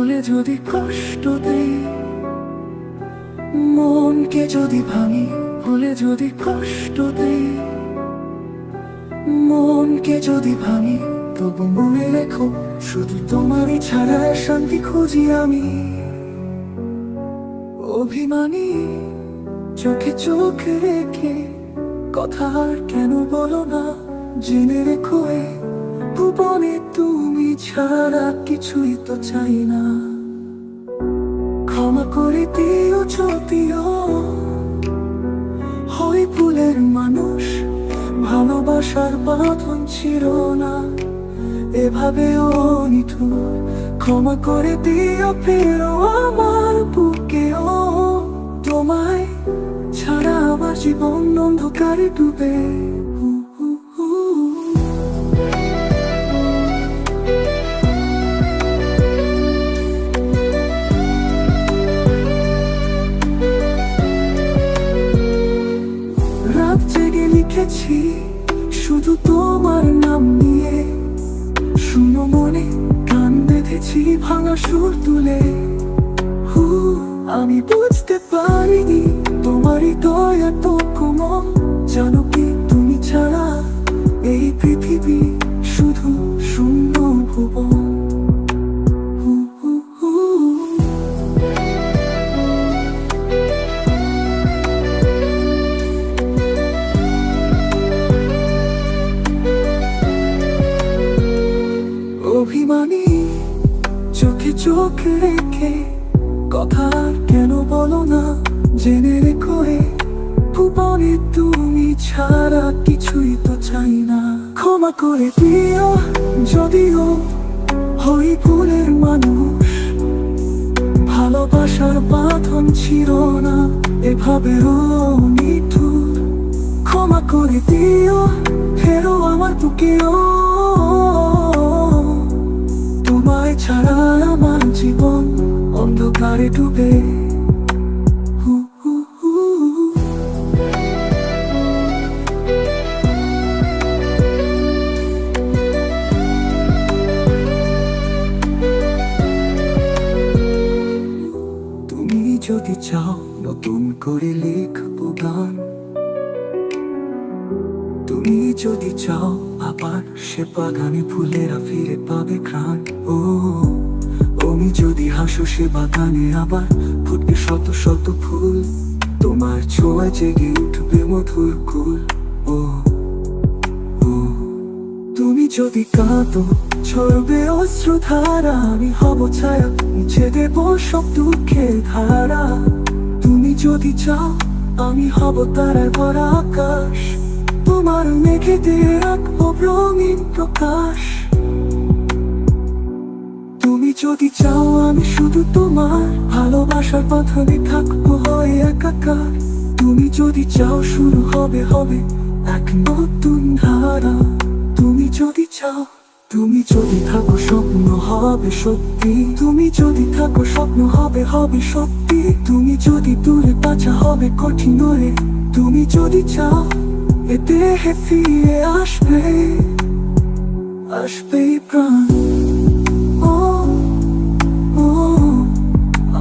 ভুলে যদি কষ্ট দেই, মনকে যদি ভাঙি, ভুলে যদি কষ্ট দেই, মনকে যদি ভাঙি, তবু মনে রেখো শুধু তোমারই ছাড়া শান্তি খুঁজি আমি। অভিমানী চোখে চোখ রেখে কথা আর কেন বলো না, জেনে রেখো এ ভুবনে তুমি ছাড়া কিছুই তো চাই না। ক্ষমা করে দিও যদিও হই ভুলের মানুষ, ভালোবাসার বাঁধন ছিল না এভাবেও নিঠুর। ক্ষমা করে দিও ফেরো আমার বুকেও, তোমায় ছাড়া আমার জীবন অন্ধকারে ডুবে। রাত জেগে লিখেছি শুধু তোমার নাম নিয়ে, শুনো মনে গান বেঁধেছি ভাঙা সুর তুলে। আমি বুঝতে পারিনি তোমারই দয়া তো কোমল, জানো কি তুমি ছাড়া এই পৃথিবী শুধু শূন্য ভুবন। অভিমানী চোখে চোখ রেখে কথা আর কেন বলো না, জেনে রেখো এ ভুবনে তুমি ছাড়া কিছুই তো চাই না। ক্ষমা করে দিও যদিও হই ভুলের মানুষ, ভালোবাসার বাঁধন ছিল না এভাবেও নিঠুর। ক্ষমা করে দিও ফেরো আমার বুকেও, তোমায় ছাড়া আমার জীবন অন্ধকারে ডুবে। তুমি যদি চাও নতুন করে লিখবো গান, তুমি যদি চাও আবার সে বাগানে ফুলেরা ফিরে পাবে ঘ্রাণ। তুমি যদি হাসো সে বাগানে আবার ফুটবে শত শত ফুল, তোমার ছোঁয়ায় জেগে উঠবে মধুর কুল। তুমি যদি কাঁদো ছড়বে অশ্রুধারা, আমি হব ছায়া মুছে দেব সব দুঃখের ধারা। তুমি যদি চাও আমি হব তারায় ভরা আকাশ, তোমার মেঘে দিয়ে রাখবো রঙিন প্রকাশ। তুমি যদি চাও আমি শুধু তোমার ভালোবাসার বাঁধনে থাকবো হয়ে একাকার। তুমি যদি চাও শুরু হবে হবে এক নতুন ধারা। তুমি যদি চাও, তুমি যদি থাকো স্বপ্ন হবে সত্যি, তুমি যদি থাকো স্বপ্ন হবে হবে সত্যি। তুমি যদি দূরে বাঁচা হবে কঠিন রে, তুমি যদি চাও এ দেহে ফিরে আসবে আসবে প্রাণ।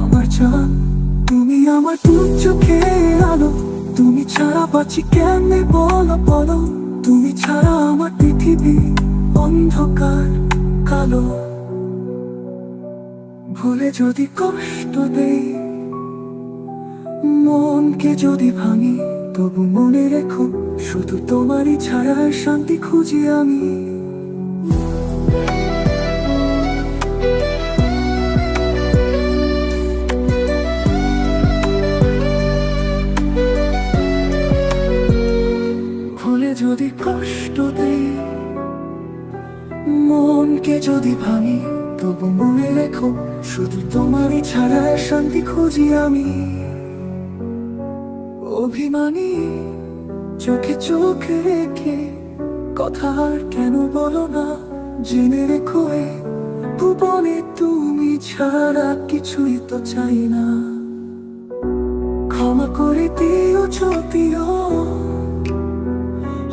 আমার জান তুমি আমার দু চোখের আলো, তুমি ছাড়া বাঁচি কেমনে বলো বলো। তুমি ছাড়া আমার পৃথিবী অন্ধকার কালো। ভুলে যদি কষ্ট দেই, মনকে যদি ভাঙি, তবু মনে রেখো শুধু তোমারই ছাড়া শান্তি খুঁজি আমি। ভুলে যদি কষ্ট দেই, মনকে যদি ভাঙি, তবু মনে রেখো শুধু তোমারই ছাড়া শান্তি খুঁজি আমি। অভিমানী চোখে চোখ রেখে কথা আর কেন বলো না, জেনে রেখো এ ভুবনে তুমি ছাড়া কিছুই তো চাই না। ক্ষমা করে দিও যদিও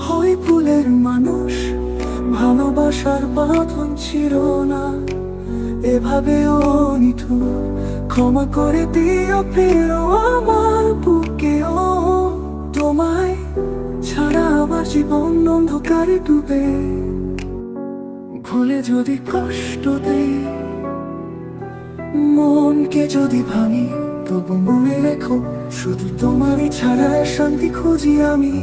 হই ভুলের মানুষ, ভালোবাসার বাঁধন ছিল না এভাবেও নিঠুর ক্ষমা করে দিও প্রিয় আমার বুকেও তোমায় ছাড়া আমার জীবন অন্ধকারে ডুবে ভুলে যদি কষ্ট দেই মনকে যদি ভাঙি তবু মনে রেখো শুধু তোমারই ছাড়া শান্তি খুঁজি আমি